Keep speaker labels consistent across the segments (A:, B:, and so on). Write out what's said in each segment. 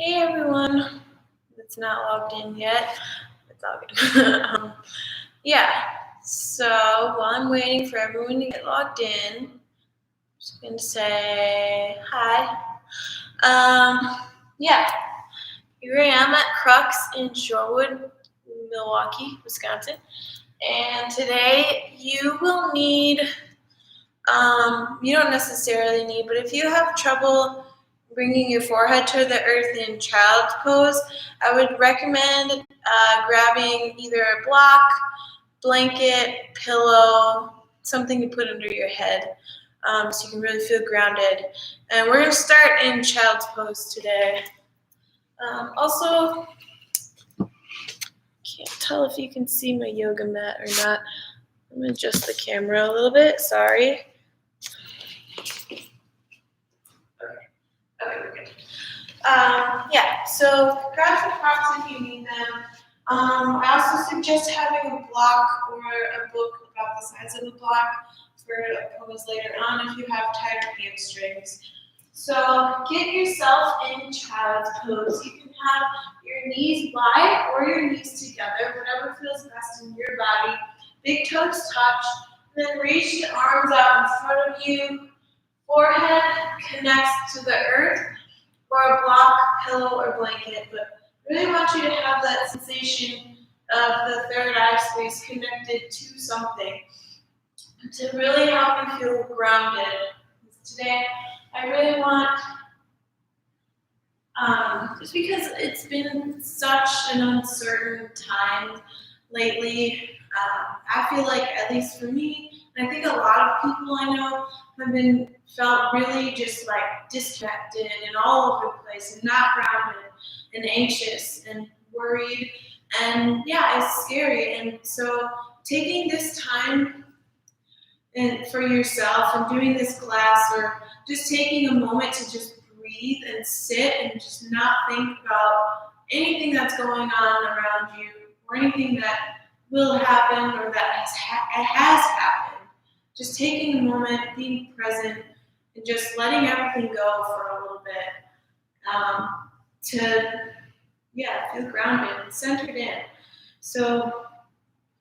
A: Hey everyone, that's not logged in yet. It's all good. So while I'm waiting for everyone to get logged in, I'm just going to say hi. Here I am at Crux in Shorewood, Milwaukee, Wisconsin. And today you will need, you don't necessarily need, but if you have trouble bringing your forehead to the earth in child's pose, I would recommend grabbing either a block, blanket, pillow, something to put under your head so you can really feel grounded. And we're going to start in child's pose today. Also, can't tell if you can see my yoga mat or not. I'm going to adjust the camera a little bit. Sorry. Okay, we're good. So grab some props if you need them. I also suggest having a block or a book about the size of a block for a pose later on if you have tighter hamstrings. So get yourself in child's pose. You can have your knees wide or your knees together, whatever feels best in your body. Big toes touch, and then reach the arms out in front of you. Forehead connects to the earth, or a block, pillow, or blanket, but really want you to have that sensation of the third eye space connected to something to really help you feel grounded. Today, I really want, just because it's been such an uncertain time lately, I feel like, at least for me, and I think a lot of people I know have felt really just like disconnected and all over the place and not grounded and anxious and worried. And yeah, it's scary. And so taking this time and for yourself and doing this class or just taking a moment to just breathe and sit and just not think about anything that's going on around you or anything that will happen or that has happened. Just taking a moment, being present, and just letting everything go for a little bit to feel grounded and centered in. So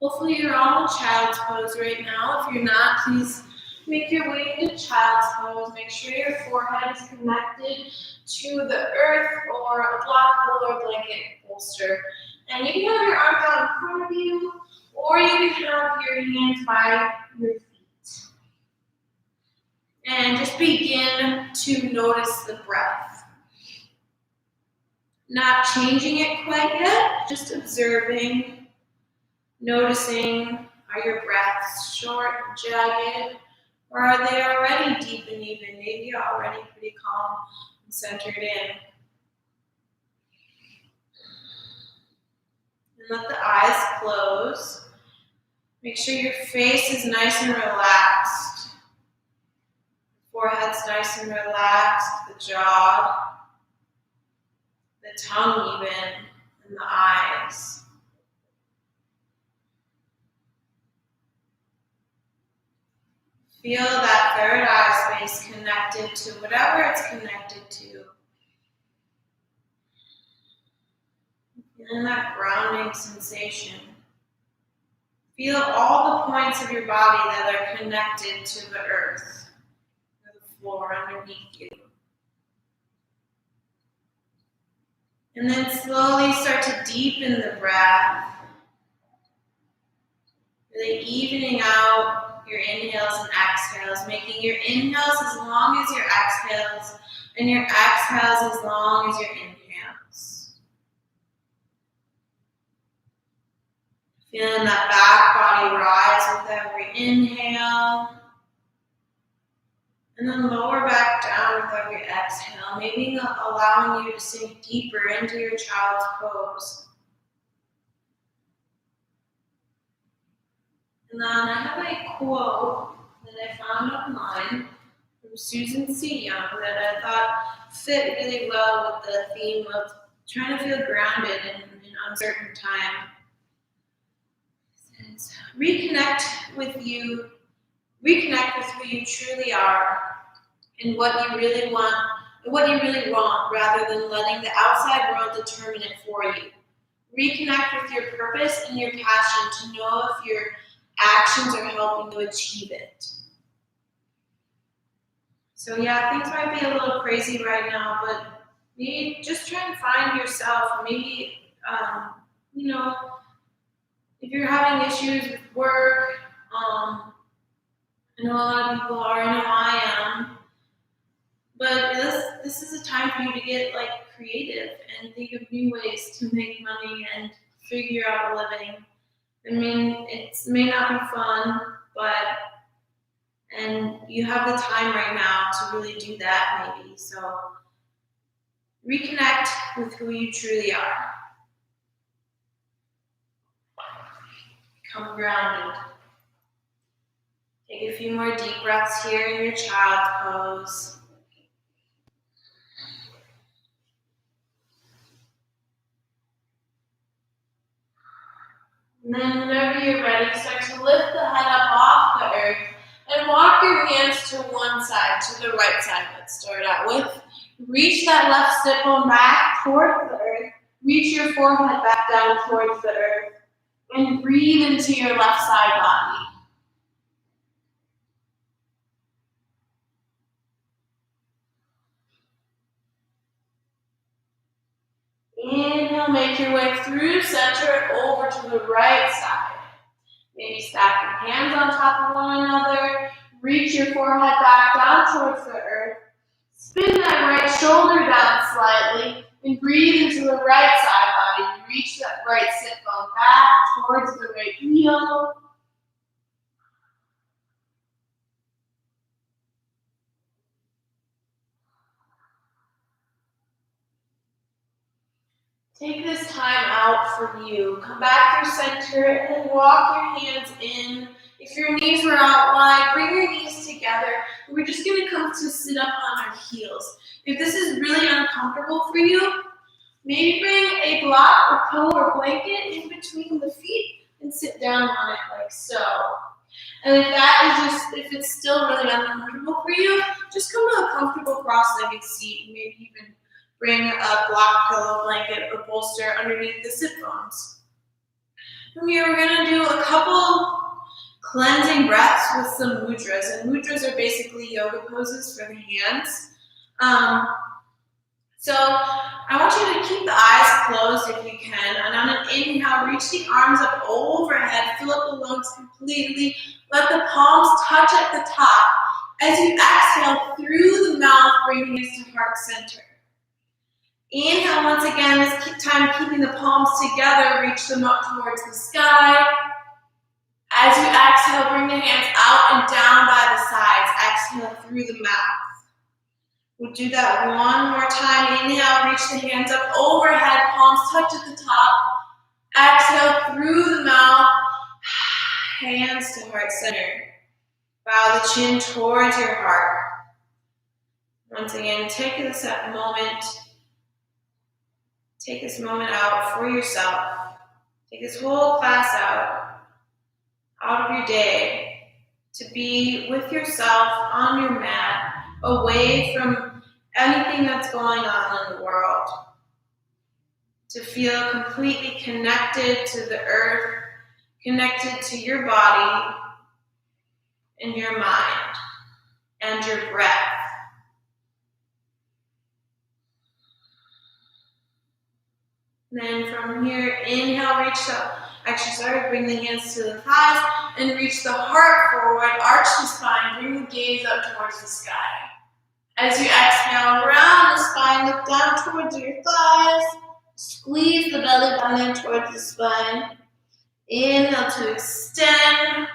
A: hopefully you're all in child's pose right now. If you're not, please make your way into child's pose. Make sure your forehead is connected to the earth or a block, pillow, or blanket bolster. And you can have your arms out in front of you, or you can have your hands by your feet. And just begin to notice the breath. Not changing it quite yet, just observing, noticing, are your breaths short and jagged, or are they already deep and even? Maybe you're already pretty calm and centered in. And let the eyes close. Make sure your face is nice and relaxed. Forehead's nice and relaxed, the jaw, the tongue even, and the eyes. Feel that third eye space connected to whatever it's connected to. Feeling that grounding sensation. Feel all the points of your body that are connected to the earth or the floor underneath you. And then slowly start to deepen the breath. Really evening out your inhales and exhales, making your inhales as long as your exhales, and your exhales as long as your inhales. Feeling that back body rise with every inhale, and then lower back down with every exhale, maybe allowing you to sink deeper into your child's pose. And then I have a quote that I found online from Susan C. Young that I thought fit really well with the theme of trying to feel grounded in an uncertain time. It says, reconnect with who you truly are and what you really want what you really want, rather than letting the outside world determine it for you. Reconnect with your purpose and your passion to know if your actions are helping to achieve it. So yeah, things might be a little crazy right now, but maybe just try and find yourself. Maybe, if you're having issues with work, I know a lot of people are, I know I am, but this is a time for you to get creative and think of new ways to make money and figure out a living. I mean, it may not be fun, and you have the time right now to really do that maybe. So reconnect with who you truly are. Become grounded. Take a few more deep breaths here in your child's pose. And then whenever you're ready, start to lift the head up off the earth and walk your hands to one side, to the right side. Let's start out with, reach that left sit bone back towards the earth. Reach your forehead back down towards the earth. And breathe into your left side body. Inhale, make your way through center and over to the right side. Maybe stack your hands on top of one another. Reach your forehead back down towards the earth. Spin that right shoulder down slightly and breathe into the right side body. Reach that right sit bone back towards the right heel. Take this time out for you. Come back through center and walk your hands in. If your knees were out wide, bring your knees together. We're just going to come to sit up on our heels. If this is really uncomfortable for you, maybe bring a block or pillow or blanket in between the feet and sit down on it like so. And if it's still really uncomfortable for you, just come to a comfortable cross-legged seat. Maybe even bring a block, pillow, blanket, or bolster underneath the sit bones. From here, we're going to do a couple cleansing breaths with some mudras. And mudras are basically yoga poses for the hands. So I want you to keep the eyes closed if you can. And on an inhale, reach the arms up overhead. Fill up the lungs completely. Let the palms touch at the top. As you exhale through the mouth, bring hands to heart center. Inhale once again, this time keeping the palms together, reach them up towards the sky. As you exhale, bring the hands out and down by the sides. Exhale through the mouth. We'll do that one more time. Inhale, reach the hands up overhead, palms touch at the top. Exhale through the mouth, hands to heart center. Bow the chin towards your heart. Once again, take this moment. Take this moment out for yourself. Take this whole class out of your day to be with yourself on your mat, away from anything that's going on in the world. To feel completely connected to the earth, connected to your body and your mind and your breath. Then from here, inhale, bring the hands to the thighs and reach the heart forward, arch the spine, bring the gaze up towards the sky. As you exhale, round the spine, look down towards your thighs, squeeze the belly button towards the spine. Inhale to extend,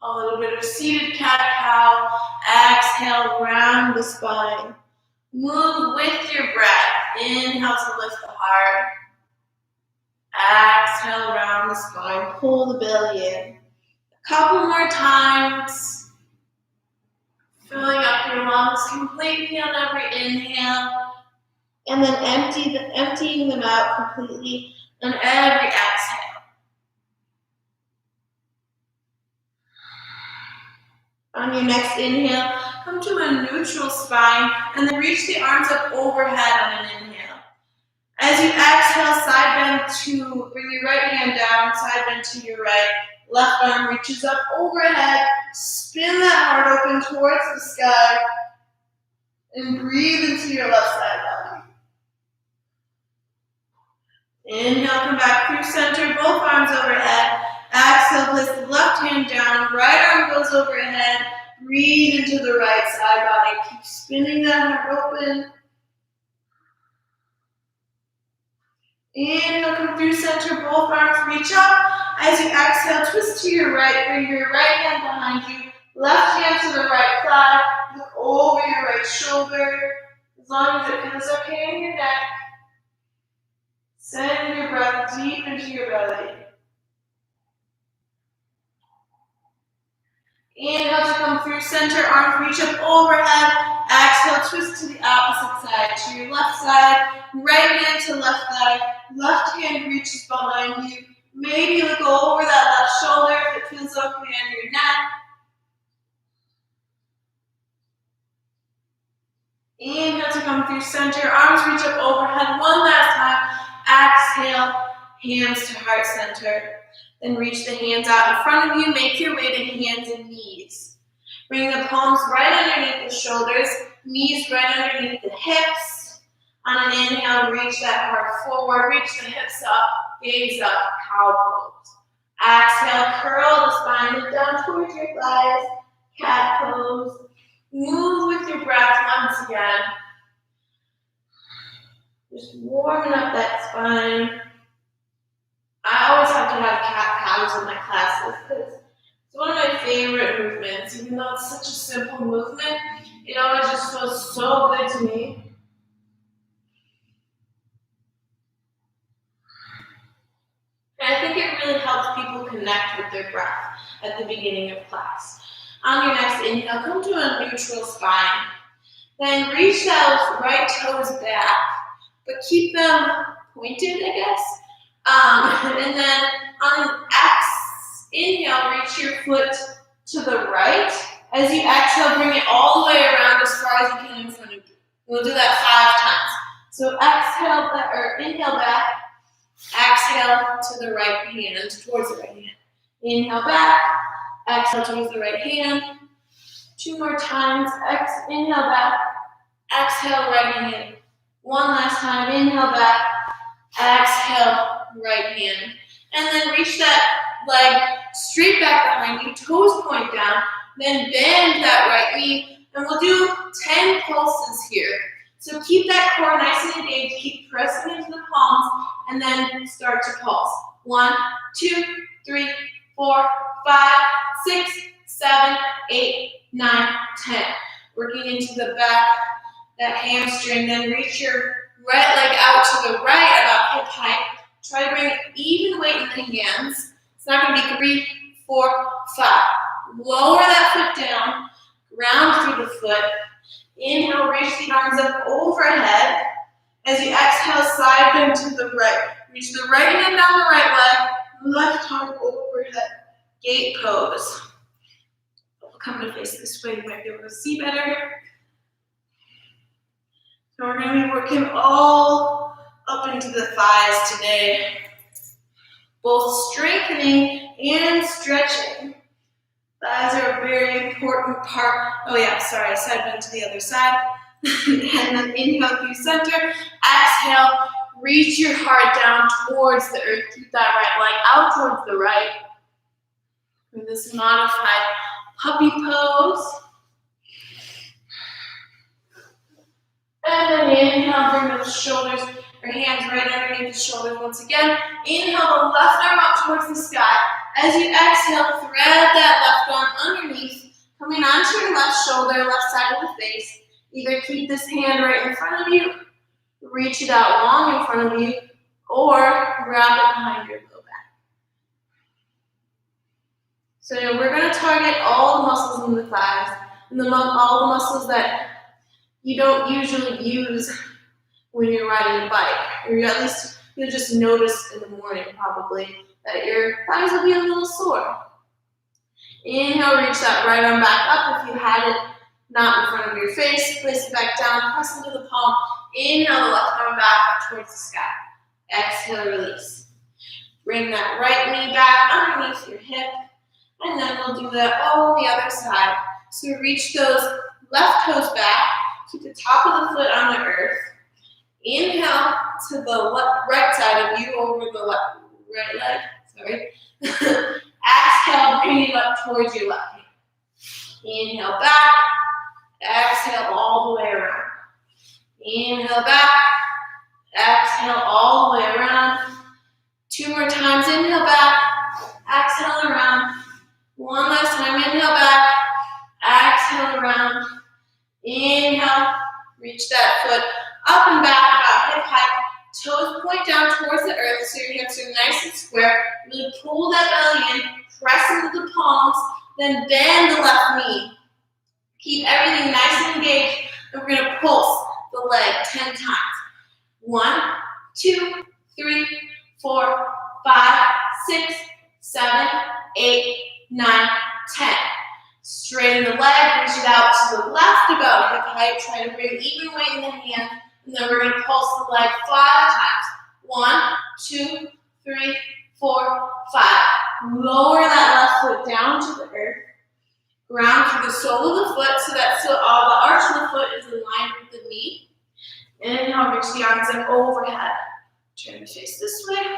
A: a little bit of seated cat-cow. Exhale, round the spine. Move with your breath. Inhale to lift the heart. Exhale, round the spine, pull the belly in. A couple more times. Filling up your lungs completely on every inhale. And then emptying them out completely on every exhale. On your next inhale, come to a neutral spine and then reach the arms up overhead on an inhale. As you exhale, side bend to bring your right hand down, side bend to your right. Left arm reaches up overhead. Spin that heart open towards the sky and breathe into your left side body. Inhale, come back through center, both arms overhead. Exhale, place the left hand down, right arm goes overhead. Breathe into the right side body. Keep spinning that heart open. Inhale, come through center, both arms reach up. As you exhale, twist to your right, bring your right hand behind you, left hand to the right thigh, look over your right shoulder, as long as it feels okay in your neck. Send your breath deep into your belly. Inhale to come through center, arms reach up overhead. Exhale, twist to the opposite side, to your left side, right hand to left thigh, left hand reaches behind you. Maybe look over that left shoulder if it feels okay on your neck. Inhale to come through center, arms reach up overhead one last time. Exhale, hands to heart center. Then reach the hands out in front of you, make your way to hands and knees. Bring the palms right underneath the shoulders, knees right underneath the hips. On an inhale, reach that heart forward, reach the hips up, gaze up, cow pose. Exhale, curl the spine, look down towards your thighs, cat pose. Move with your breath once again. Just warming up that spine. I always have to have cat cows in my classes because it's one of my favorite movements. Even though it's such a simple movement, it always just feels so good to me. And I think it really helps people connect with their breath at the beginning of class. On your next inhale, come to a neutral spine. Then reach those right toes back, but keep them pointed, I guess. And then on an inhale, reach your foot to the right. As you exhale, bring it all the way around as far as you can in front of you. We'll do that 5 times. So exhale back, or inhale back. Exhale to the right hand, towards the right hand. Inhale back. Exhale towards the right hand. 2 more times. Inhale back. Exhale right hand. 1 last time. Inhale back. Exhale right hand. And then reach that leg straight back behind you. Toes point down. Then bend that right knee. And we'll do 10 pulses here. So keep that core nice and engaged. Keep pressing into the palms. And then start to pulse. 1, 2, 3, 4, 5, 6, 7, 8, 9, 10. Working into the back, that hamstring. Then reach your right leg out to the right, about hip height. Try to bring even weight in the hands. It's not going to be 3, 4, 5. Lower that foot down. Ground through the foot. Inhale, reach the arms up overhead. As you exhale, side bend to the right. Reach the right hand down the right leg. Left arm overhead. Gate pose. We'll come to face this way. You might be able to see better. So we're going to be working all up into the thighs today. Both strengthening and stretching. Thighs are a very important part. Oh yeah, sorry, side bend to the other side. And then inhale through center. Exhale, reach your heart down towards the earth. Keep that right leg out towards the right. In this modified puppy pose. And then inhale, bring those shoulders, or hands right underneath the shoulders once again. Inhale, the left arm up towards the sky. As you exhale, thread that left arm underneath, coming onto your left shoulder, left side of the face. Either keep this hand right in front of you, reach it out long in front of you, or grab it behind your low back. So we're going to target all the muscles in the thighs, and all the muscles that you don't usually use when you're riding a bike, or at least you'll just notice in the morning probably that your thighs will be a little sore. Inhale, reach that right arm back up. If you had it not in front of your face, place it back down, press into the palm. Inhale, the left arm back up towards the sky. Exhale, release. Bring that right knee back underneath your hip, and then we'll do that all on the other side. So reach those left toes back, keep the top of the foot on the earth. Inhale to the right side of you over the right leg, sorry. Exhale, bring it up towards your left knee. Inhale back, exhale all the way around. Inhale back, exhale all the way around. 2 more times, inhale back, exhale around. 1 last time, inhale back, exhale around. Inhale, reach that foot up and back about hip height. Toes point down towards the earth so your hips are nice and square. Really pull that belly in, press into the palms, then bend the left knee. Keep everything nice and engaged, and we're going to pulse the leg 10 times. 1, 2, 3, 4, 5, 6, 7, 8, 9, 10. Straighten the leg, reach it out to the left about hip height. Try to bring even weight in the hand. And then we're going to pulse the leg 5 times. 1, 2, 3, 4, 5. Lower that left foot down to the earth. Ground through the sole of the foot so that the arch of the foot is aligned with the knee. Inhale, reach the arms up overhead. Turn the face this way.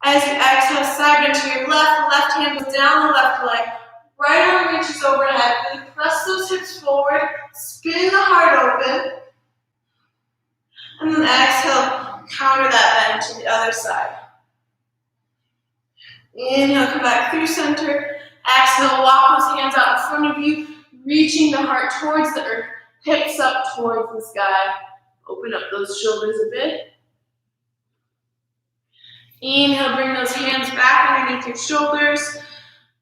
A: As you exhale, side bend to your left hand goes down the left leg. Right arm reaches overhead. Really press those hips forward. Spin the heart open. And then exhale, counter that bend to the other side. Inhale, come back through center. Exhale, walk those hands out in front of you, reaching the heart towards the earth, hips up towards the sky. Open up those shoulders a bit. Inhale, bring those hands back underneath your shoulders.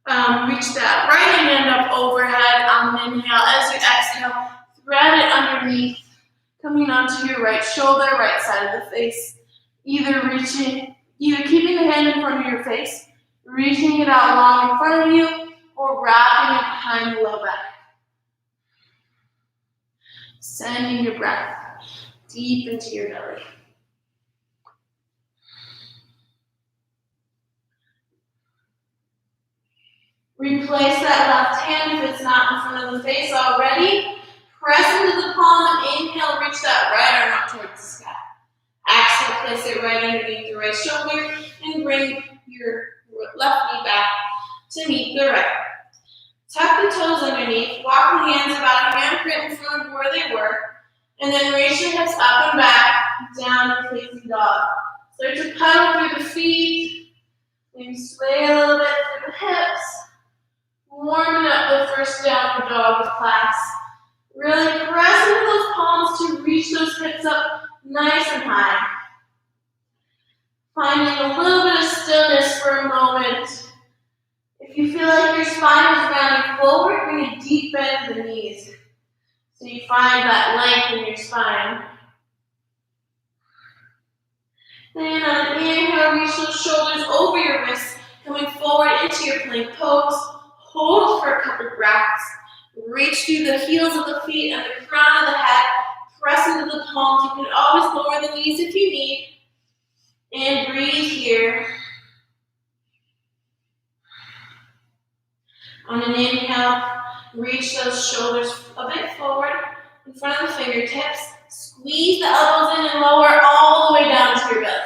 A: Reach that right hand up overhead on an inhale. As you exhale, thread it underneath, coming onto your right shoulder, right side of the face. Either keeping the hand in front of your face, reaching it out long in front of you, or wrapping it behind the low back. Sending your breath deep into your belly. Replace that left hand if it's not in front of the face already. Press into the palm and inhale, reach that right arm up towards the sky. Exhale, place it right underneath the right shoulder and bring your left knee back to meet the right. Tuck the toes underneath, walk the hands about a handprint in front of where they were, and then raise your hips up and back, down to facing dog. Start to pedal through the feet, maybe sway a little bit through the hips, warming up the first downward dog class. Really press into those palms to reach those hips up nice and high. Finding a little bit of stillness for a moment. If you feel like your spine is rounding forward, bring a deep bend to the knees. So you find that length in your spine. Then on an inhale, reach those shoulders over your wrists, coming forward into your plank pose. Hold for a couple breaths. Reach through the heels of the feet and the crown of the head. Press into the palms. You can always lower the knees if you need. And breathe here. On an inhale, reach those shoulders a bit forward in front of the fingertips. Squeeze the elbows in and lower all the way down to your belly.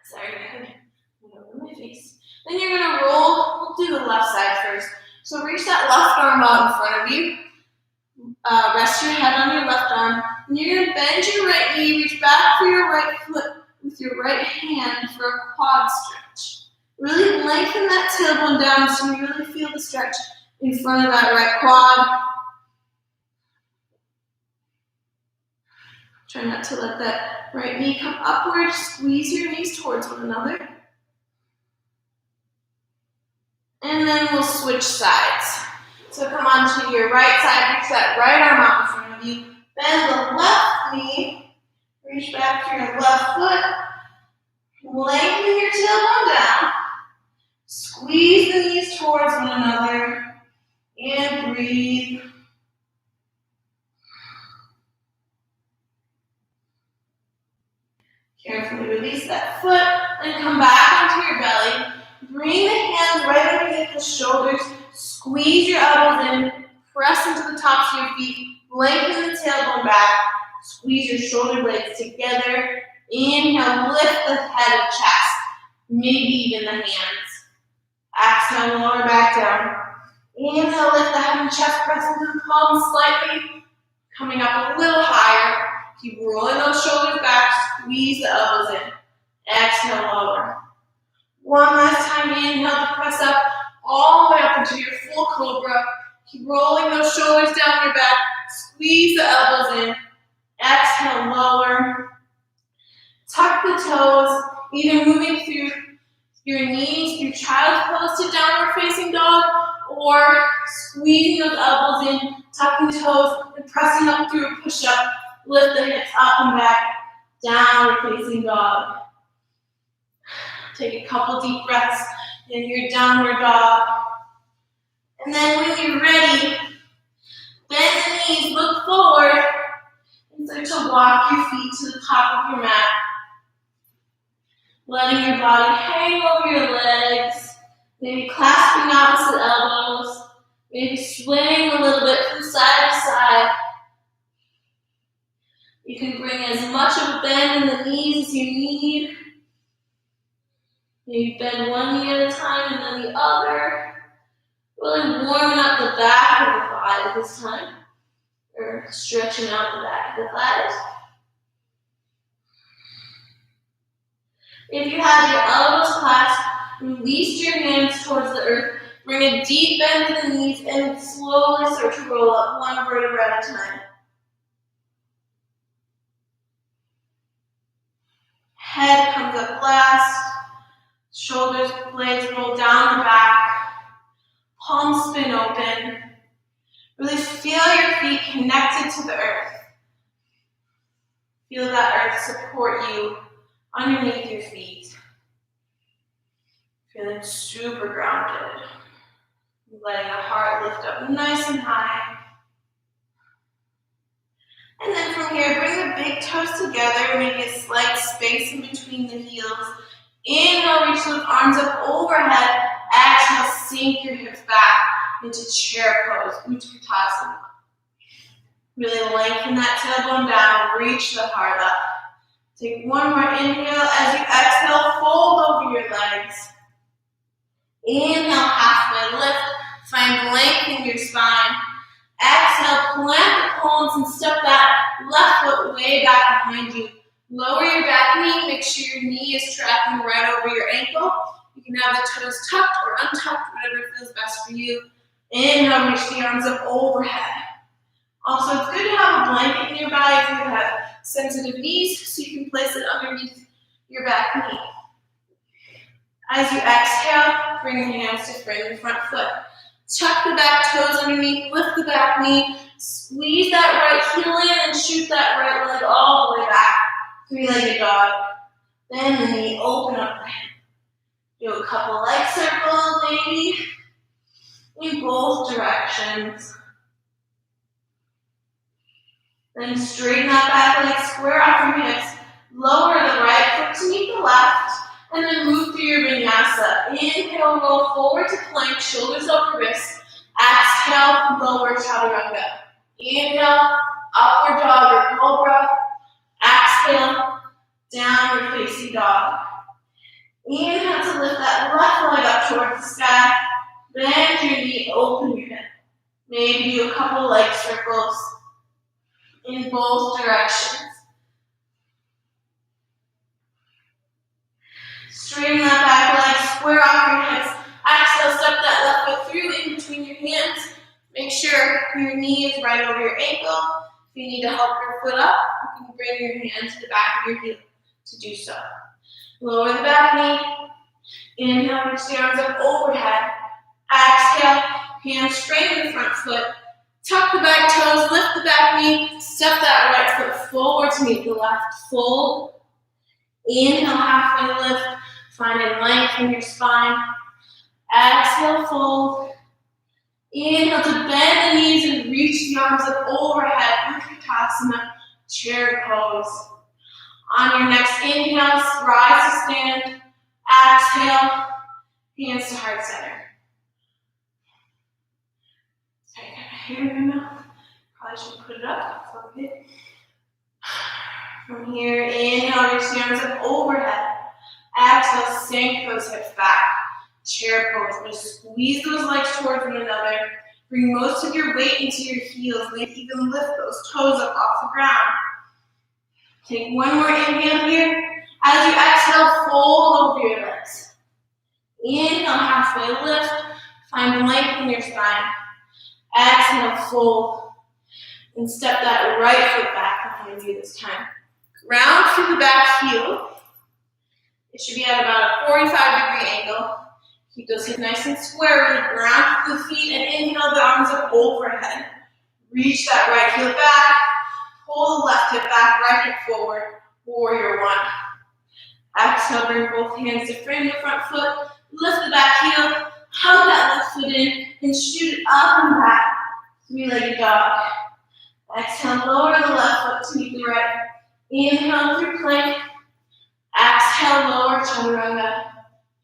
A: Sorry, I went over my face. Then you're going to roll. We'll do the left side first. So reach that left arm out in front of you. Rest your head on your left arm. And you're going to bend your right knee, reach back for your right foot with your right hand for a quad stretch. Really lengthen that tailbone down so you really feel the stretch in front of that right quad. Try not to let that right knee come upward. Squeeze your knees towards one another. And then we'll switch sides. So come onto your right side, reach that right arm out in front of you. Bend the left knee, reach back to your left foot. Lengthen your tailbone down. Squeeze the knees towards one another and breathe. Carefully release that foot and come back onto your belly. Bring the hands right underneath the shoulders. Squeeze your elbows in. Press into the tops of your feet. Lengthen the tailbone back. Squeeze your shoulder blades together. Inhale, lift the head and chest. Maybe even the hands. Exhale, lower back down. Inhale, lift the head and chest. Press into the palms slightly. Coming up a little higher. Keep rolling those shoulders back. Squeeze the elbows in. Exhale, lower. One last time. Inhale to press up all the way up into your full cobra. Keep rolling those shoulders down your back. Squeeze the elbows in. Exhale, lower. Tuck the toes, either moving through your knees, through child's pose to downward facing dog, or squeezing those elbows in, tucking the toes, and pressing up through a push-up. Lift the hips up and back, downward facing dog. Take a couple deep breaths in your downward dog. And then when you're ready, bend the knees, look forward, and start to walk your feet to the top of your mat. Letting your body hang over your legs, maybe clasping opposite elbows, maybe swaying a little bit from side to side. You can bring as much of a bend in the knees as you need. Maybe bend one knee at a time and then the other. Really warming up the back of the thigh this time, or stretching out the back of the thighs. If you have your elbows clasped, release your hands towards the earth. Bring a deep bend to the knees and slowly start to roll up one vertebra at a time. Head comes up last. Shoulders, blades roll down the back. Palms spin open. Really feel your feet connected to the earth. Feel that earth support you underneath your feet. Feeling super grounded. Letting the heart lift up nice and high. And then from here, bring the big toes together, maybe a slight space in between the heels. Inhale, reach those arms up overhead. Exhale, sink your hips back into chair pose, Utkatasana. Really lengthen that tailbone down, reach the heart up. Take one more inhale. As you exhale, fold over your legs. Inhale, halfway lift. Find length in your spine. Exhale, plant the palms and step that left foot way back behind you. Lower your back knee. Make sure your knee is tracking right over your ankle. You can have the toes tucked or untucked, whatever feels best for you. Inhale, reach the arms up overhead. Also, it's good to have a blanket nearby if you have sensitive knees, so you can place it underneath your back knee. As you exhale, bring the hands to frame the front foot. Tuck the back toes underneath, lift the back knee, squeeze that right heel in and shoot that right leg all the way back. Three-legged dog. Bend the knee, open up the head. Do a couple leg circles, maybe, in both directions. Then straighten that back leg, square off your hips. Lower the right foot to meet the left, and then move through your vinyasa. Inhale, roll forward to plank, shoulders over wrists. Exhale, lower chaturanga. Inhale, upward dog or cobra. Exhale, downward facing dog. Inhale to lift that left leg up towards the sky. Bend your knee, open your hip. Maybe do a couple leg circles in both directions. Straighten that back leg, square off your hips. Exhale, step that left foot through in between your hands. Make sure your knee is right over your ankle. If you need to help your foot up, you can bring your hand to the back of your heel to do so. Lower the back knee. Inhale, reach the arms up overhead. Exhale, hands straight in the front foot. Tuck the back toes, lift the back knee, step that right foot forward to meet the left. Fold. Inhale, halfway lift. Find a length in your spine. Exhale, fold. Inhale to bend the knees and reach the arms up overhead. Utkatasana, chair pose. On your next inhale, rise to stand. Exhale, hands to heart center. Sorry, I got my hair in my mouth. Probably should put it up. It's okay. From here, inhale, reach the arms up overhead. Exhale, sink those hips back. Chair pose. We're going to squeeze those legs towards one another. Bring most of your weight into your heels. Maybe even lift those toes up off the ground. Take one more inhale here. As you exhale, fold over your legs. Inhale, halfway lift. Find length in your spine. Exhale, fold. And step that right foot back behind you this time. Ground through the back heel. It should be at about a 45-degree angle. Keep those hips nice and square. Really ground through the feet and inhale the arms up overhead. Reach that right heel back. Pull the left hip back, right hip forward. Warrior one. Exhale, bring both hands to frame the front foot. Lift the back heel. Hug that left foot in and shoot it up and back. Three-legged dog. Exhale, lower the left foot to meet the right. Inhale through plank. Exhale, lower chaturanga.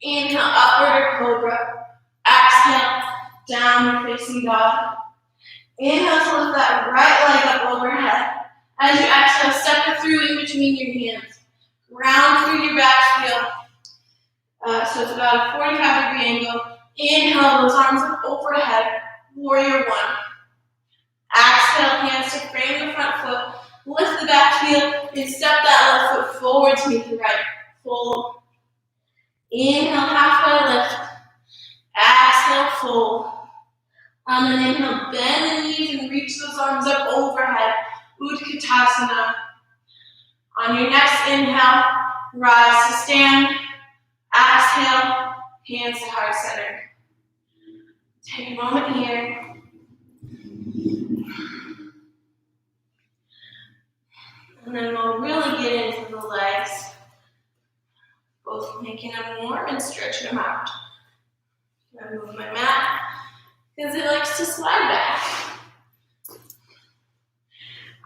A: Inhale, upward or cobra. Exhale, downward facing dog. Inhale to lift that right leg up overhead. As you exhale, step it through in between your hands. Ground through your back heel. So it's about a 45-degree angle. Inhale, those arms up overhead. Warrior one. Exhale, hands to frame the front foot. Lift the back heel and step that left foot forward to meet the right. Fold. Inhale, halfway lift. Exhale, fold. And then inhale, bend the knees and reach those arms up overhead. Utkatasana. On your next inhale, rise to stand. Exhale, hands to heart center. Take a moment here. And then we'll really get into the legs, both making them warm and stretching them out. I'm going to move my mat because it likes to slide back.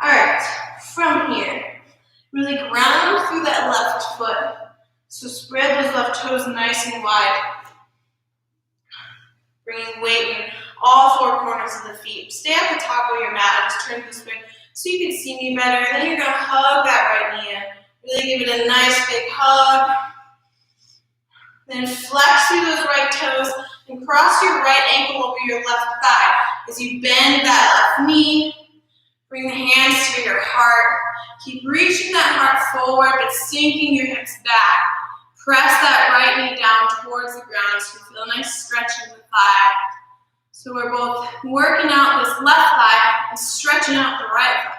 A: All right, from here, really ground through that left foot. So spread those left toes nice and wide. Bringing weight in all four corners of the feet. Stay at the top of your mat. Just turn this way so you can see me better. And then you're going to hug that right knee in. Really give it a nice big hug. Then flex through those right toes and cross your right ankle over your left thigh as you bend that left knee. Bring the hands to your heart. Keep reaching that heart forward, but sinking your hips back. Press that right knee down towards the ground so you feel a nice stretch in the thigh. So we're both working out this left thigh and stretching out the right thigh.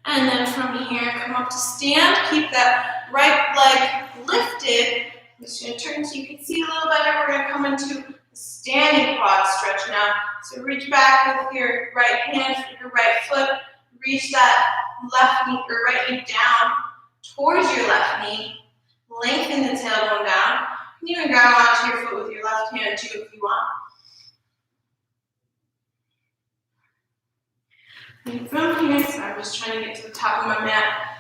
A: And then from here, come up to stand. Keep that right leg lifted. I'm just going to turn so you can see a little better. We're going to come into the standing quad stretch now. So reach back with your right hand, your right foot. Reach that left knee or right knee down towards your left knee. Lengthen the tailbone down. You can even grab onto your foot with your left hand too if you want. And from here, so I'm just trying to get to the top of my mat.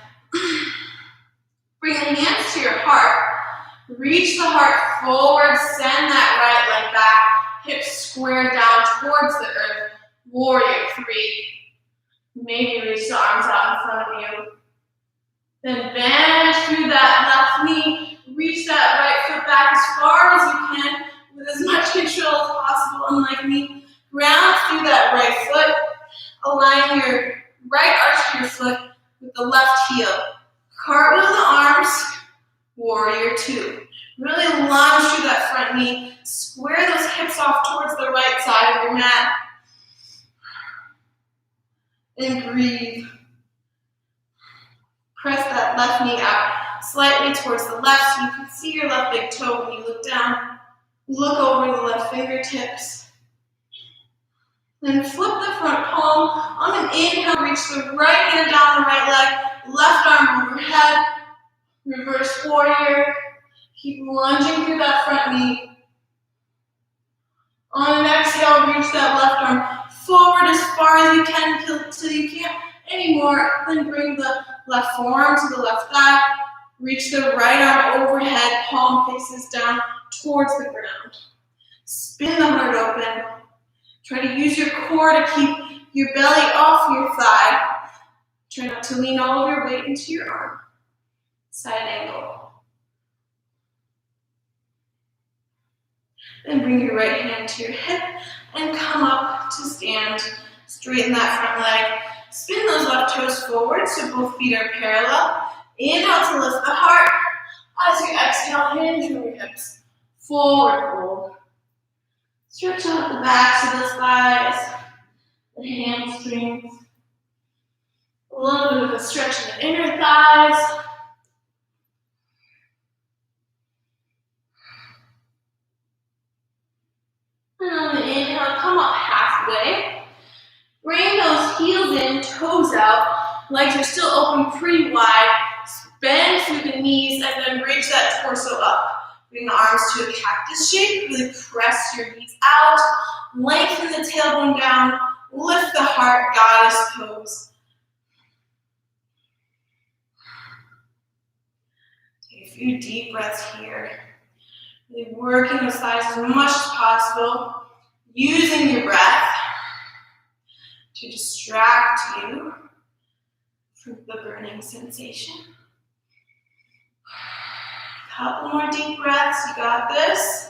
A: Bring the hands to your heart. Reach the heart forward. Send that right leg back. Hips square down towards the earth. Warrior three. Maybe reach the arms out in front of you. Then bend through that left knee. Reach that right foot back as far as you can with as much control as possible, unlike me. Ground through that right foot. Align your right arch of your foot with the left heel. Cartwheel the arms. Warrior two. Really lunge through that front knee. Square those hips off towards the right side of your mat. And breathe. Press that left knee out slightly towards the left so you can see your left big toe when you look down. Look over the left fingertips. Then flip the front palm. On an inhale, reach the right hand down the right leg, left arm overhead. Reverse warrior. Keep lunging through that front knee. On an exhale, reach that left arm forward as far as you can until you can't anymore. Then bring the left forearm to the left thigh. Reach the right arm overhead, palm faces down towards the ground. Spin the heart open. Try to use your core to keep your belly off your thigh. Try not to lean all of your weight into your arm. Side angle. Then bring your right hand to your hip and come up to stand. Straighten that front leg. Spin those left toes forward so both feet are parallel. Inhale to lift the heart. As you exhale, hinge from your hips. Forward fold. Stretch out the backs of the thighs, the hamstrings. A little bit of a stretch in the inner thighs. And on the inhale, come up halfway. Bring those heels in, toes out. Legs are still open pretty wide. Bend through the knees and then reach that torso up. Bring the arms to a cactus shape. Really press your knees out. Lengthen the tailbone down. Lift the heart, goddess pose. Take a few deep breaths here. Really working those thighs as much as possible. Using your breath to distract you from the burning sensation. Couple more deep breaths, you got this.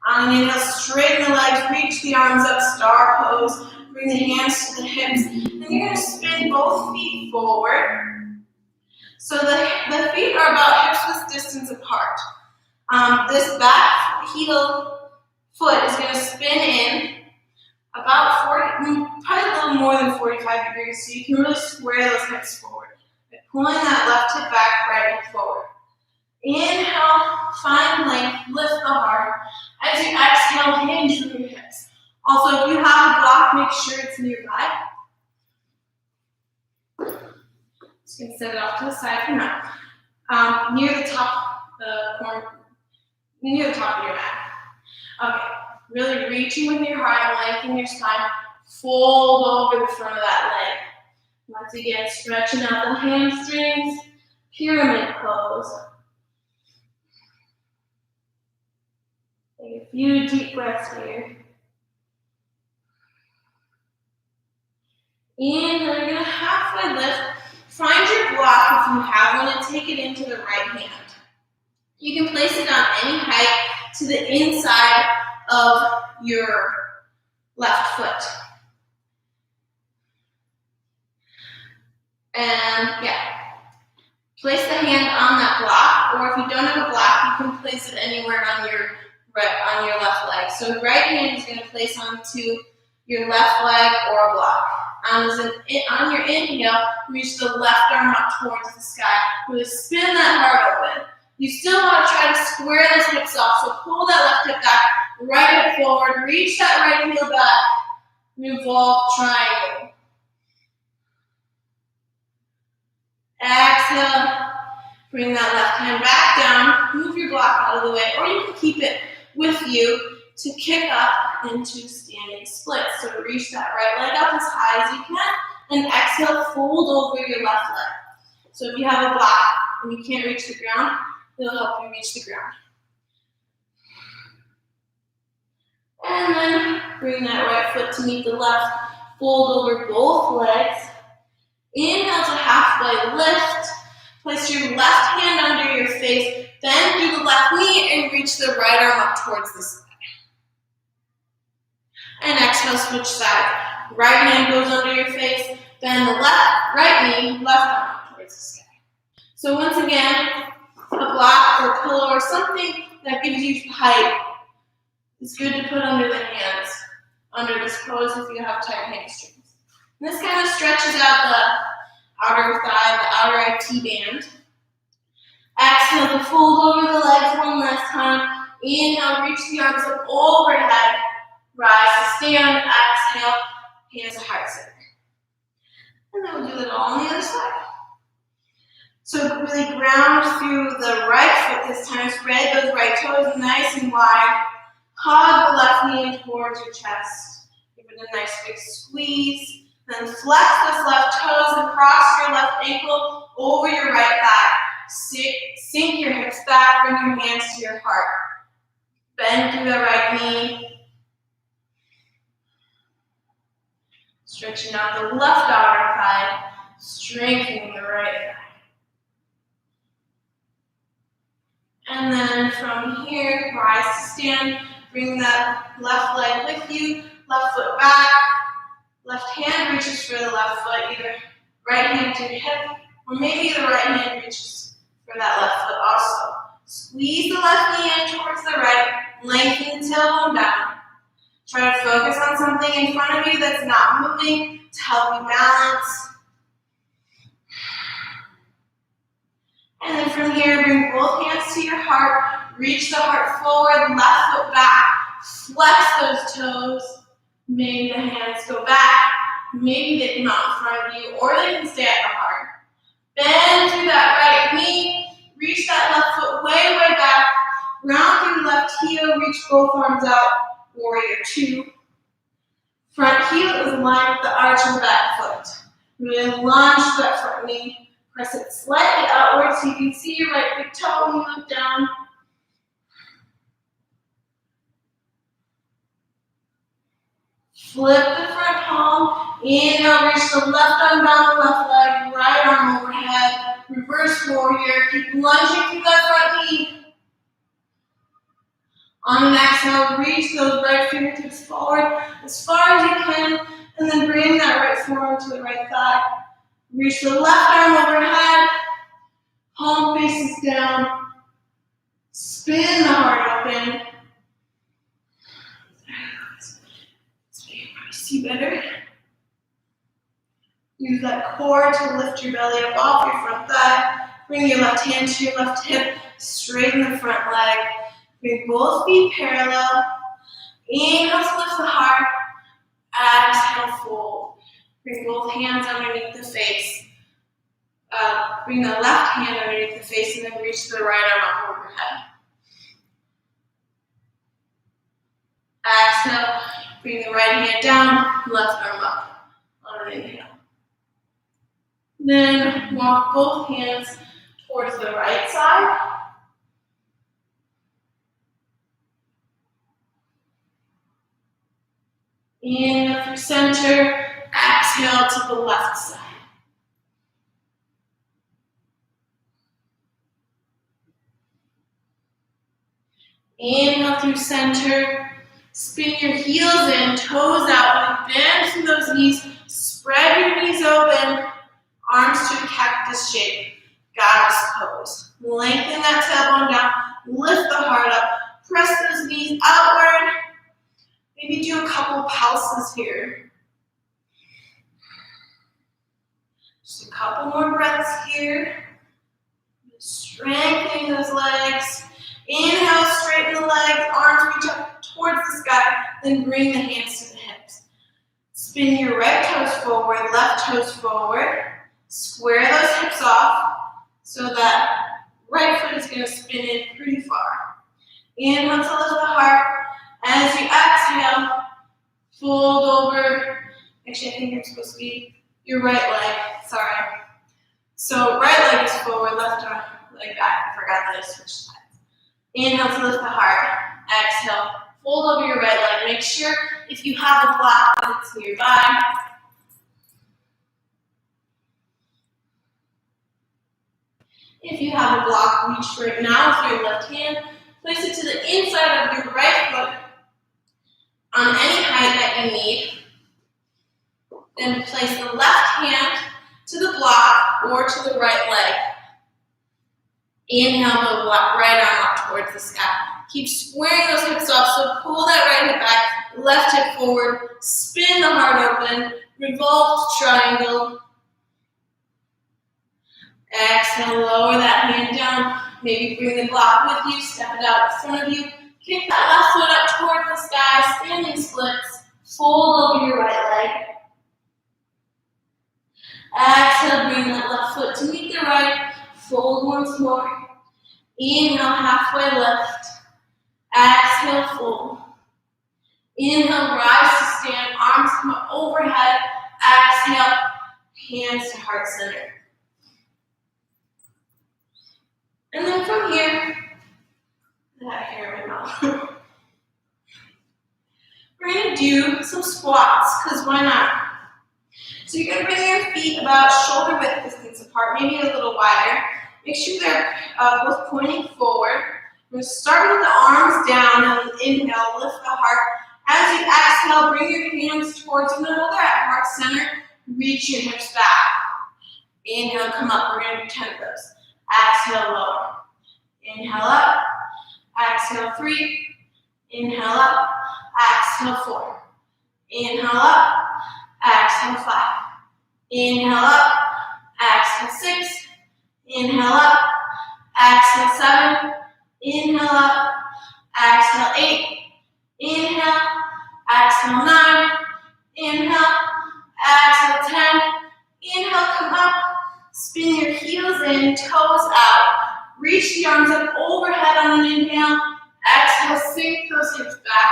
A: On an inhale, straighten the legs, reach the arms up, star pose. Bring the hands to the hips. And you're going to spin both feet forward. So the feet are about hips-width distance apart. This back heel foot is going to spin in about 40, probably a little more than 45 degrees, so you can really square those hips forward. Pulling that left hip back, right hip forward. Inhale, find length, lift the heart. As you exhale, hinge from your hips. Also, if you have a block, make sure it's nearby. Just going to set it off to the side for now. Near the top of your mat. Okay, really reaching with your heart, lengthening your spine. Fold over the front of that leg. Once again, stretching out the hamstrings, pyramid pose. Take a few deep breaths here. Inhale, you're going to halfway lift. Find your block if you have one and take it into the right hand. You can place it on any height to the inside of your left foot. And place the hand on that block, or if you don't have a block, you can place it anywhere on your left leg. So right hand is going to place onto your left leg or a block. On your inhale, reach the left arm up towards the sky. Really spin that heart open. You still want to try to square those hips off, so pull that left hip back, right hip forward, reach that right heel back, revolve triangle. Exhale, bring that left hand back down, move your block out of the way, or you can keep it with you to kick up into standing split. So reach that right leg up as high as you can, and exhale, fold over your left leg. So if you have a block and you can't reach the ground, it'll help you reach the ground. And then bring that right foot to meet the left, fold over both legs. Inhale to halfway lift. Place your left hand under your face, then do the left knee and reach the right arm up towards the sky. And exhale, switch side. Right hand goes under your face, then the right knee, left arm up towards the sky. So once again, a block or a pillow or something that gives you height is good to put under the hands, under this pose if you have tight hamstrings. And this kind of stretches out the outer thigh, the outer IT band. Exhale to fold over the legs one last time. Inhale, reach the arms up overhead. Rise to stand, exhale, hands to heart center. And then we'll do it all on the other side. So really ground through the right foot this time. Spread those right toes nice and wide. Hug the left knee in towards your chest. Give it a nice big squeeze. Then flex those left toes and cross your left ankle over your right thigh. Sink your hips back, bring your hands to your heart. Bend through the right knee. Stretching out the left outer thigh, strengthening the right thigh. And then from here, rise to stand. Bring that left leg with you, left foot back. Left hand reaches for the left foot, either right hand to your hip, or maybe the right hand reaches for that left foot also. Squeeze the left knee in towards the right, lengthen the tailbone down. Try to focus on something in front of you that's not moving to help you balance. And then from here, bring both hands to your heart, reach the heart forward, left foot back, flex those toes. Maybe the hands go back, maybe they come out in front of you, or they can stay at the heart. Bend through that right knee, reach that left foot way, way back, round through left heel, reach both arms out, warrior two. Front heel is aligned with the arch of the back foot. Really lunge that front knee, press it slightly outward so you can see your right big toe when you look down. Flip the front palm, inhale, reach the left arm down the left leg, right arm overhead, reverse warrior, keep lunging through that front knee. On an exhale, reach those right fingertips forward as far as you can, and then bring that right forearm to the right thigh. Reach the left arm overhead, palm faces down, spin the heart open. See better. Use that core to lift your belly up off your front thigh. Bring your left hand to your left hip. Straighten the front leg. Bring both feet parallel. Inhale to lift the heart. Exhale, fold. Bring both hands underneath the face. Bring the left hand underneath the face and then reach the right arm up overhead. Exhale. Bring the right hand down, left arm up on an inhale. Then walk both hands towards the right side. Inhale through center, exhale to the left side. Inhale through center. Spin your heels in, toes out, bend through those knees, spread your knees open, arms to a cactus shape, goddess pose. Lengthen that tailbone down, lift the heart up, press those knees outward. Maybe do a couple pulses here. Just a couple more breaths here. Strengthening those legs. Inhale, straighten the legs, arms reach up towards the sky, then bring the hands to the hips. Spin your right toes forward, left toes forward. Square those hips off so that right foot is going to spin in pretty far. Inhale to lift the heart. As you exhale, fold over. Actually, I think it's supposed to be your right leg. Sorry. So right leg is forward, left leg back. I forgot that I switched sides. Inhale to lift the heart. Exhale. Fold over your right leg. Make sure if you have a block that it's nearby. If you have a block, reach for it now with your left hand. Place it to the inside of your right foot on any height that you need. Then place the left hand to the block or to the right leg. Inhale the right arm up towards the sky. Keep squaring those hips off, so pull that right hip back, left hip forward, spin the heart open, revolved triangle. Exhale, lower that hand down. Maybe bring the block with you, step it out in front of you. Kick that left foot up towards the sky, standing splits. Fold over your right leg. Exhale, bring that left foot to meet the right. Fold once more. Inhale, halfway lift. Exhale, fold. Inhale, rise to stand. Arms come up overhead. Exhale, hands to heart center. And then from here, that hair in my mouth. We're going to do some squats, because why not? So you're going to bring your feet about shoulder width distance apart, maybe a little wider. Make sure they're both pointing forward. We're going to start with the arms down and inhale, lift the heart. As you exhale, bring your hands towards one another at heart center. Reach your hips back. Inhale, come up. We're going to do 10 of those. Exhale, lower. Inhale up. Exhale, 3. Inhale up. Exhale, 4. Inhale up. Exhale, 5. Inhale up. Exhale, 6. Inhale up. Exhale, 7. Inhale up. Exhale, 8. Inhale. Exhale, 9. Inhale. Exhale, 10. Inhale, come up. Spin your heels in, toes out. Reach the arms up overhead on an inhale. Exhale, sink those hips back.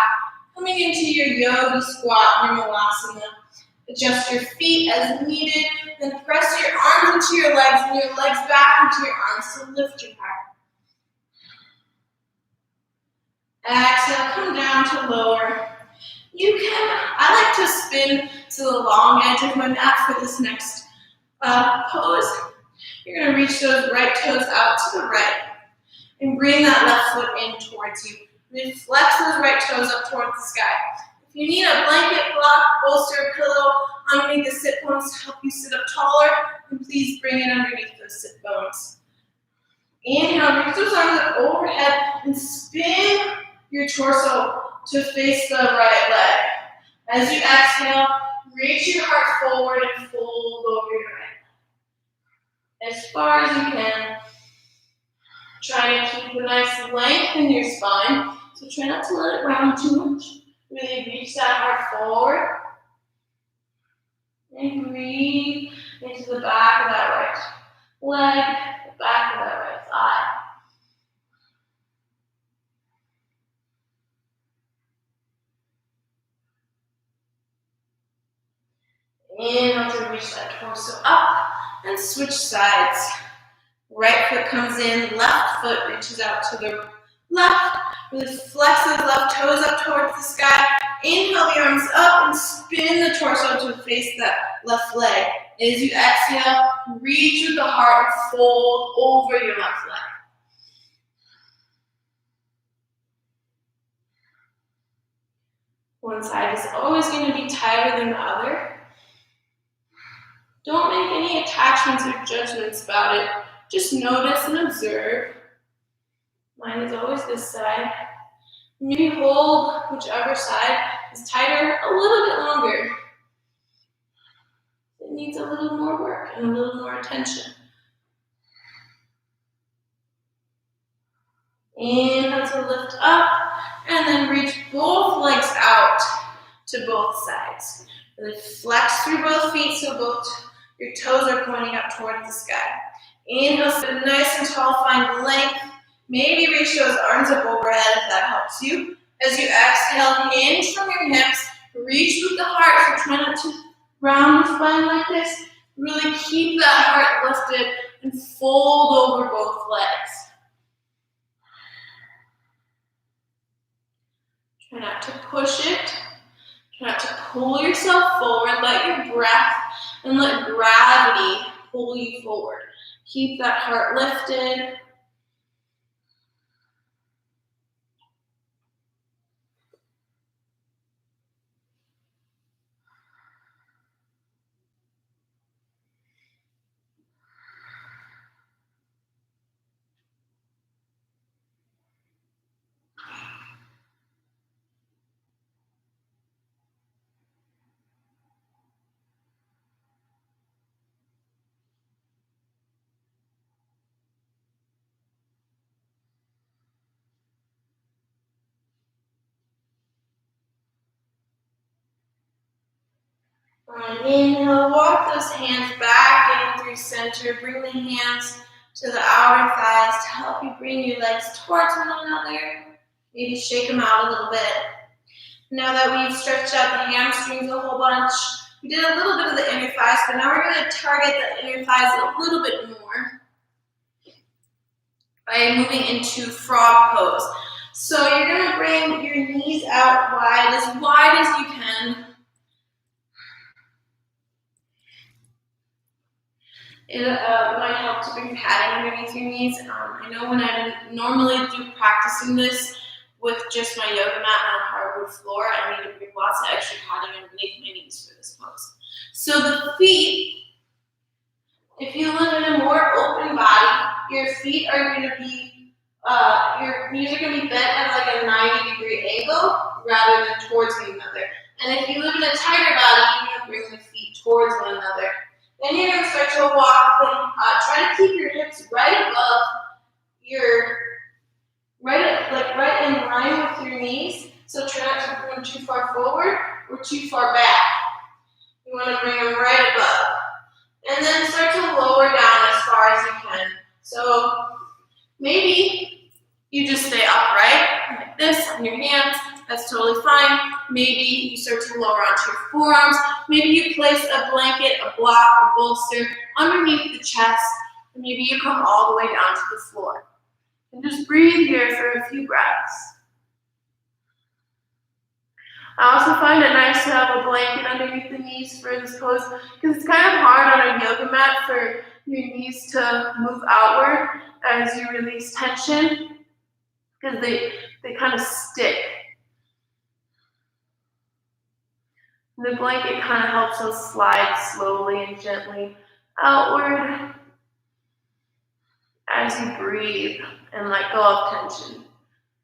A: Coming into your yogi squat, your Vinyasa. Adjust your feet as needed. Then press your arms into your legs and your legs back into your arms. So lift your heart. Exhale, come down to lower. I like to spin to the long edge of my mat for this next pose. You're going to reach those right toes out to the right and bring that left foot in towards you. Then flex those right toes up towards the sky. If you need a blanket, block, bolster, pillow underneath the sit bones to help you sit up taller, then please bring it underneath those sit bones. Inhale, reach those arms up overhead and spin your torso to face the right leg. As you exhale, reach your heart forward and fold over your right. As far as you can. Try to keep a nice length in your spine, so try not to let it round too much. Really reach that heart forward. And breathe into the back of that right leg, the back of that right thigh. Inhale to reach that torso up and switch sides. Right foot comes in, left foot reaches out to the left. Really flex those left toes up towards the sky. Inhale the arms up and spin the torso to face that left leg. As you exhale, reach with the heart and fold over your left leg. One side is always going to be tighter than the other. Don't make any attachments or judgments about it. Just notice and observe. Mine is always this side. Maybe hold whichever side is tighter a little bit longer. It needs a little more work and a little more attention. Inhale to lift up and then reach both legs out to both sides. Really flex through both feet so both your toes are pointing up towards the sky. Inhale, sit nice and tall, find length. Maybe reach those arms up overhead if that helps you. As you exhale, hinge from your hips, reach with the heart. So try not to round your spine like this. Really keep that heart lifted and fold over both legs. Try not to push it. Try not to pull yourself forward. Let your breath and let gravity pull you forward. Keep that heart lifted. Inhale, walk those hands back in through center. Bring the hands to the outer thighs to help you bring your legs towards one another. Maybe shake them out a little bit. Now that we've stretched out the hamstrings a whole bunch, we did a little bit of the inner thighs, but now we're going to target the inner thighs a little bit more by moving into frog pose. So you're going to bring your knees out wide as you can. It might help to bring padding underneath your knees. I know when I normally do practicing this with just my yoga mat on a hardwood floor, I need to bring lots of extra padding underneath my knees for this pose. So the feet, if you live in a more open body, your feet are going to be, your knees are going to be bent at like a 90-degree angle rather than towards one another. And if you live in a tighter body, you're going to bring the feet towards one another. Then you're going to start to walk. Try to keep your hips right above your, right in line with your knees. So try not to bring them too far forward or too far back. You want to bring them right above. And then start to lower down as far as you can. So maybe you just stay upright like this on your hands. That's totally fine. Maybe you start to lower onto your forearms. Maybe you place a blanket, a block, a bolster underneath the chest. And maybe you come all the way down to the floor. And just breathe here for a few breaths. I also find it nice to have a blanket underneath the knees for this pose because it's kind of hard on a yoga mat for your knees to move outward as you release tension because they kind of stick. The blanket kind of helps us slide slowly and gently outward as you breathe and let go of tension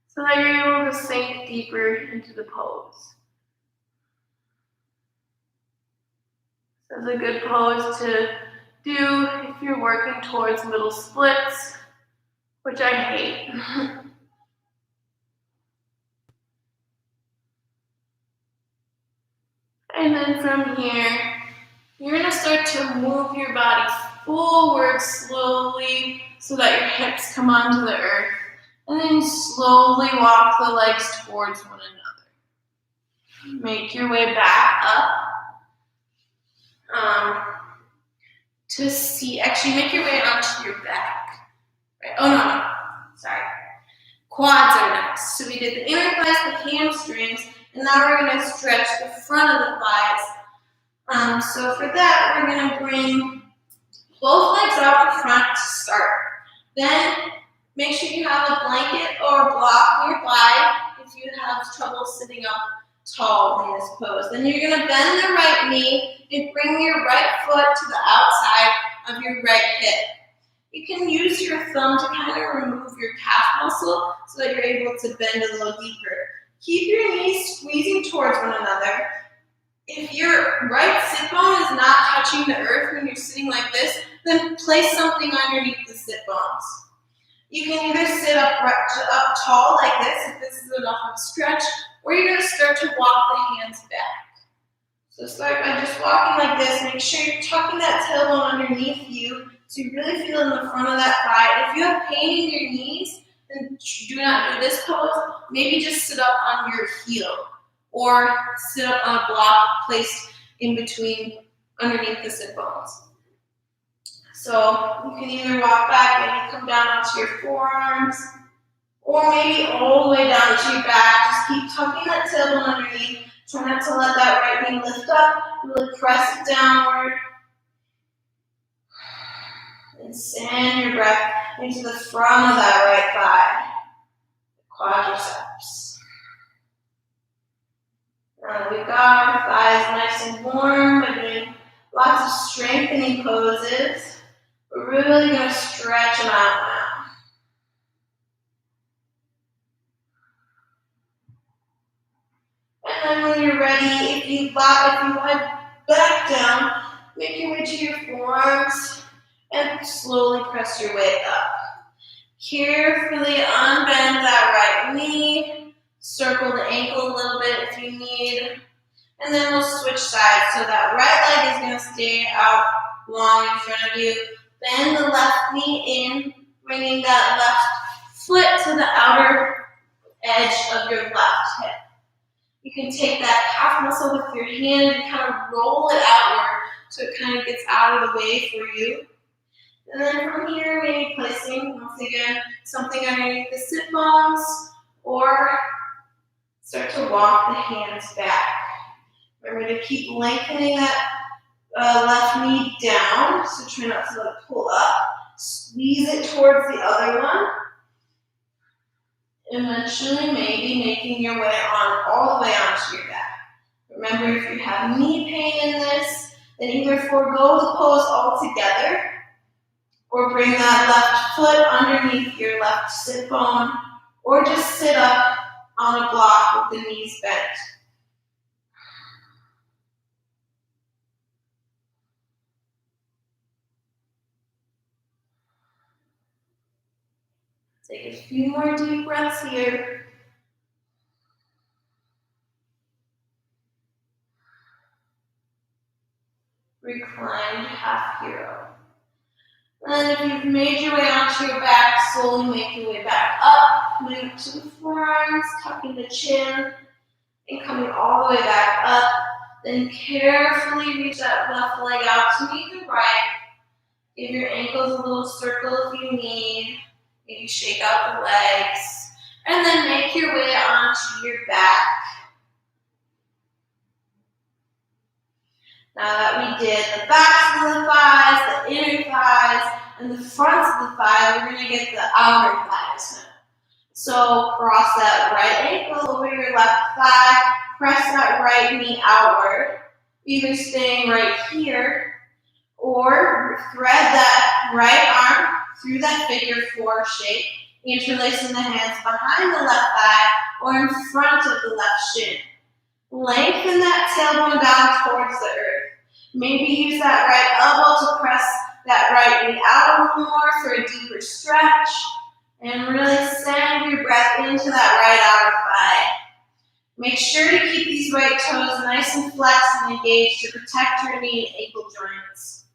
A: so that you're able to sink deeper into the pose. This is a good pose to do if you're working towards middle splits, which I hate. And then from here, you're going to start to move your body forward slowly so that your hips come onto the earth. And then slowly walk the legs towards one another. Make your way back up. Actually make your way onto your back. Right? Oh no, sorry. Quads are next. So we did the inner thighs, the hamstrings, and now we're going to stretch the front of the thighs. So for that, we're going to bring both legs out in front to start. Then make sure you have a blanket or a block nearby if you have trouble sitting up tall in this pose. Then you're going to bend the right knee and bring your right foot to the outside of your right hip. You can use your thumb to kind of remove your calf muscle so that you're able to bend a little deeper. Keep your knees squeezing towards one another. If your right sit bone is not touching the earth when you're sitting like this, then place something underneath the sit bones. You can either sit up tall like this, if this is enough of a stretch, or you're going to start to walk the hands back. So start by just walking like this. Make sure you're tucking that tailbone underneath you so you really feel in the front of that thigh. If you have pain in your knees, then do not do this pose. Maybe just sit up on your heel or sit up on a block placed in between underneath the sit bones. So you can either walk back, maybe come down onto your forearms, or maybe all the way down to your back. Just keep tucking that tailbone underneath. Try not to let that right knee lift up. Really press it downward. And send your breath into the front of that right thigh, the quadriceps. Now that we've got our thighs nice and warm, we're doing lots of strengthening poses. We're really going to stretch them out now. And then when you're ready, if you lie back down, make your way to your forearms and slowly press your way up. Carefully unbend that right knee, circle the ankle a little bit if you need, and then we'll switch sides. So that right leg is going to stay out long in front of you. bend the left knee in, bringing that left foot to the outer edge of your left hip. You can take that calf muscle with your hand and kind of roll it outward so it kind of gets out of the way for you. And then from here, maybe placing, once again, something underneath the sit bones, or start to walk the hands back. Remember to keep lengthening that left knee down, so try not to let it pull up. Squeeze it towards the other one. Eventually, maybe making your way on all the way onto your back. Remember, if you have knee pain in this, then either forego the pose altogether, or bring that left foot underneath your left sit bone, or just sit up on a block with the knees bent. Take a few more deep breaths here. Reclined half hero. And then if you've made your way onto your back, slowly make your way back up, coming up to the forearms, tucking the chin, and coming all the way back up. Then carefully reach that left leg out to meet the right. Give your ankles a little circle if you need. Maybe shake out the legs. And then make your way onto your back. Now that we did the backs of the thighs, the inner thighs, and the fronts of the thighs, we're going to get the outer thighs now. So cross that right ankle over your left thigh, press that right knee outward, either staying right here, or thread that right arm through that figure four shape, interlacing the hands behind the left thigh or in front of the left shin. Lengthen that tailbone down towards the earth. Maybe use that right elbow to press that right knee out a little more for a deeper stretch. And really send your breath into that right outer thigh. Make sure to keep these right toes nice and flexed and engaged to protect your knee and ankle joints.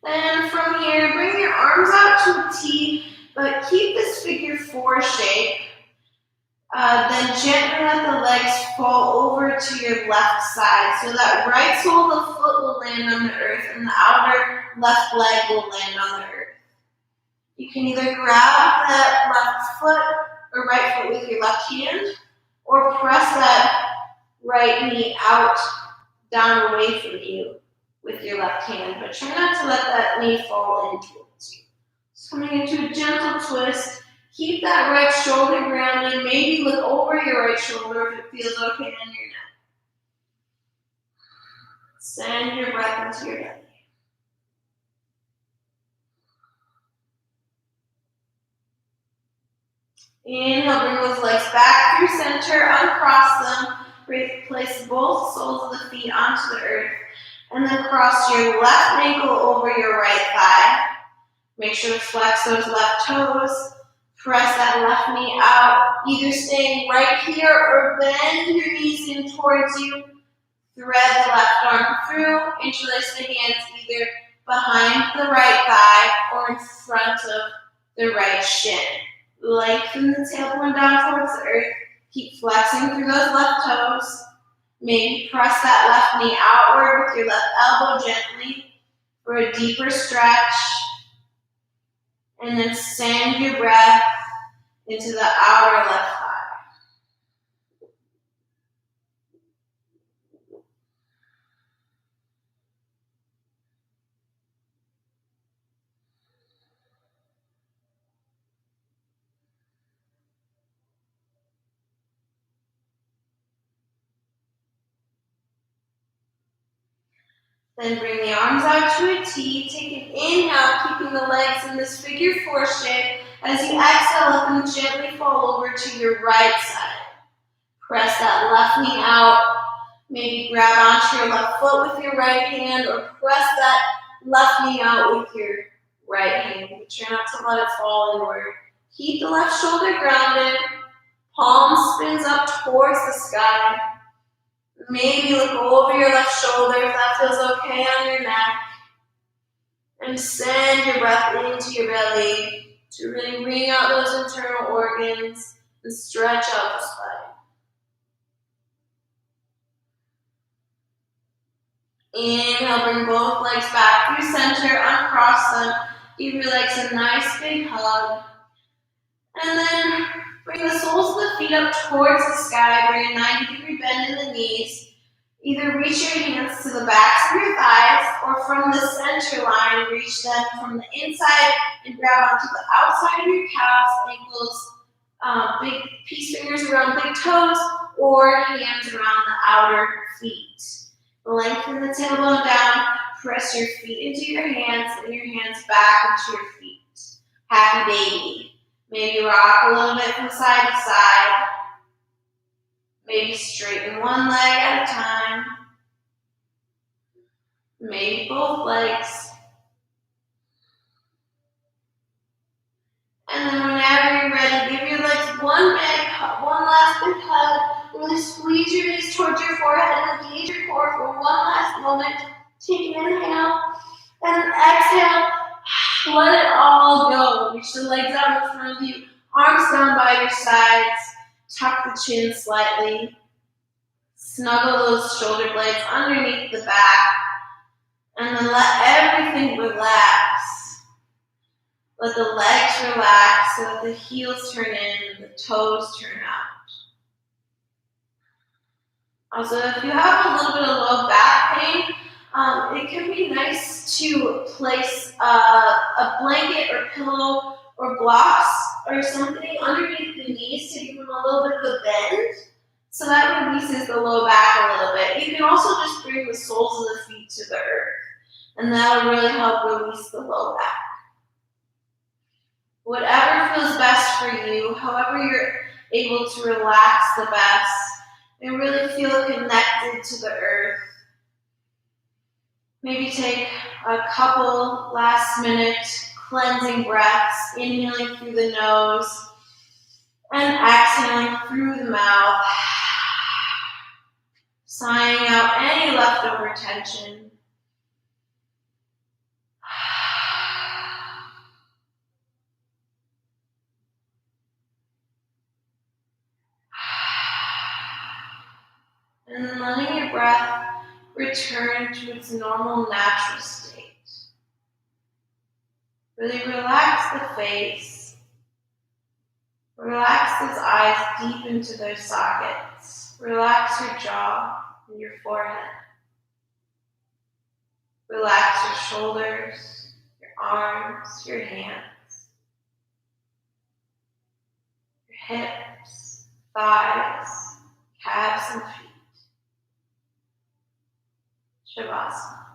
A: Then from here, bring your arms out to a T, but keep this figure four shape. Then gently let the legs fall over to your left side so that right sole of the foot will land on the earth and the outer left leg will land on the earth. You can either grab that left foot or right foot with your left hand or press that right knee out, down away from you with your left hand, but try not to let that knee fall in towards you. So coming into a gentle twist. Keep that right shoulder grounded. Maybe look over your right shoulder if it feels okay in your neck. Send your breath into your belly. Inhale, bring those legs back through center, uncross them. Place both soles of the feet onto the earth. And then cross your left ankle over your right thigh. Make sure to flex those left toes. Press that left knee out, either staying right here or bend your knees in towards you. Thread the left arm through, interlace the hands either behind the right thigh or in front of the right shin. Lengthen the tailbone down towards the earth. Keep flexing through those left toes. Maybe press that left knee outward with your left elbow gently for a deeper stretch. And then send your breath into the outer left thigh. Then bring the arms out to a T. Take an inhale, keeping the legs in this figure four shape. As you exhale, let them gently fall over to your right side. Press that left knee out. Maybe grab onto your left foot with your right hand or press that left knee out with your right hand. But try not to let it fall inward. Keep the left shoulder grounded. Palm spins up towards the sky. Maybe look over your left shoulder if that feels okay on your neck. And send your breath into your belly to really wring out those internal organs and stretch out the spine. Inhale, bring both legs back through center, uncross them. Give your legs a nice big hug. And then bring the soles of the feet up towards the sky. Bring a 90-degree bend in the knees. Either reach your hands to the backs of your thighs or from the center line, reach them from the inside and grab onto the outside of your calves, ankles, big peace fingers around big toes, or hands around the outer feet. Lengthen the tailbone down, press your feet into your hands and your hands back into your feet. Happy baby. Maybe rock a little bit from side to side. Maybe straighten one leg at a time. Maybe both legs. And then whenever you're ready, give your legs one last big hug. Really squeeze your knees towards your forehead and engage your core for one last moment. Take an inhale and an exhale. Let it all go. Reach the legs out in front of you. Arms down by your sides. Tuck the chin slightly. Snuggle those shoulder blades underneath the back. And then let everything relax. Let the legs relax so that the heels turn in and the toes turn out. Also, if you have a little bit of low back pain, it can be nice to place a blanket or pillow or blocks or something underneath the knees to give them a little bit of a bend. So that releases the low back a little bit. You can also just bring the soles of the feet to the earth. And that'll really help release the low back. Whatever feels best for you, however you're able to relax the best and really feel connected to the earth. Maybe take a couple last minute cleansing breaths, inhaling through the nose and exhaling through the mouth, sighing out any leftover tension. And then letting your breath return to its normal, natural state. Really relax the face. Relax those eyes deep into their sockets. Relax your jaw and your forehead. Relax your shoulders, your arms, your hands, your hips, thighs, calves, and feet. Shavasana.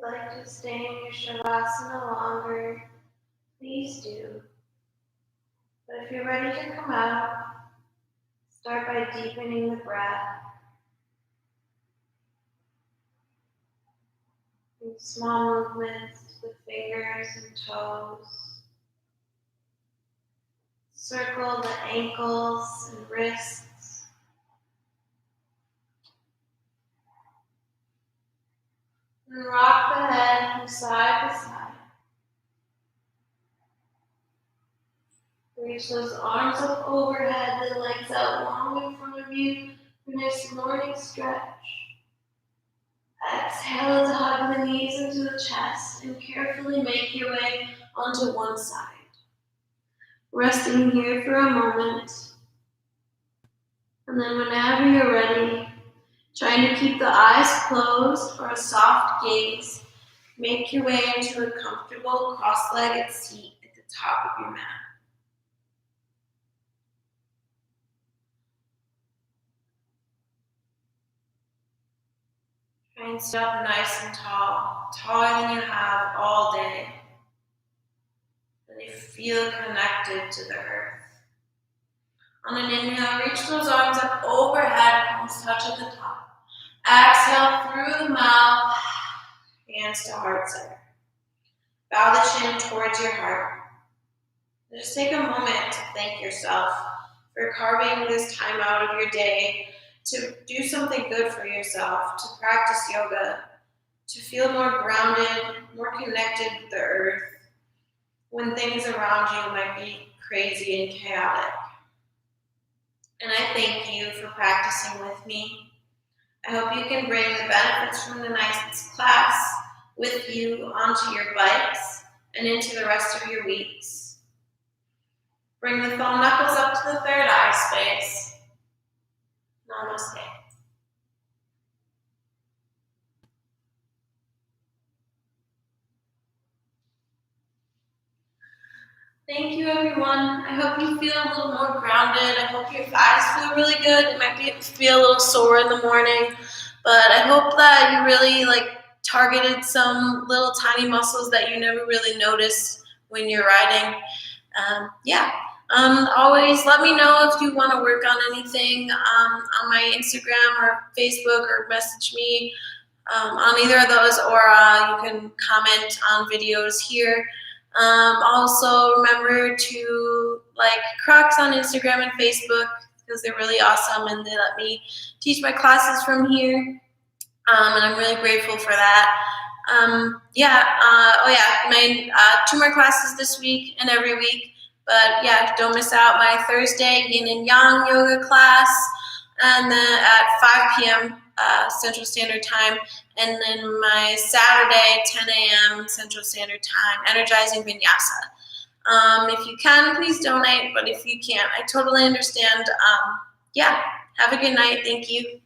A: you'd like to stay in your Shavasana longer, please do. But if you're ready to come out, start by deepening the breath. Do small movements to the fingers and toes. Circle the ankles and wrists. And rock the head from side to side. Reach those arms up overhead, the legs out long in front of you. Nice morning stretch. Exhale to hug the knees into the chest and carefully make your way onto one side. Resting here for a moment. And then whenever you're ready, trying to keep the eyes closed for a soft gaze, make your way into a comfortable cross-legged seat at the top of your mat. Try and sit up nice and tall, taller than you have all day. Really feel connected to the earth. On an inhale, reach those arms up overhead, palms touch at the top. Exhale through the mouth, hands to heart center. Bow the chin towards your heart. Just take a moment to thank yourself for carving this time out of your day to do something good for yourself, to practice yoga, to feel more grounded, more connected with the earth when things around you might be crazy and chaotic. And I thank you for practicing with me. I hope you can bring the benefits from tonight's class with you onto your bikes and into the rest of your weeks. Bring the thumb knuckles up to the third eye space. Namaste. Thank you, everyone. I hope you feel a little more grounded. I hope your thighs feel really good. It might feel a little sore in the morning, but I hope that you really targeted some little tiny muscles that you never really notice when you're riding. Always let me know if you want to work on anything on my Instagram or Facebook, or message me on either of those, or you can comment on videos here. Also remember to like Crocs on Instagram and Facebook, because they're really awesome and they let me teach my classes from here. And I'm really grateful for that. My 2 more classes this week and every week. But yeah, don't miss out my Thursday yin and yang yoga class, and then at 5 p.m. Central Standard Time, and then my Saturday 10 a.m. Central Standard Time, energizing Vinyasa. If you can, please donate, but if you can't, I totally understand. Have a good night. Thank you.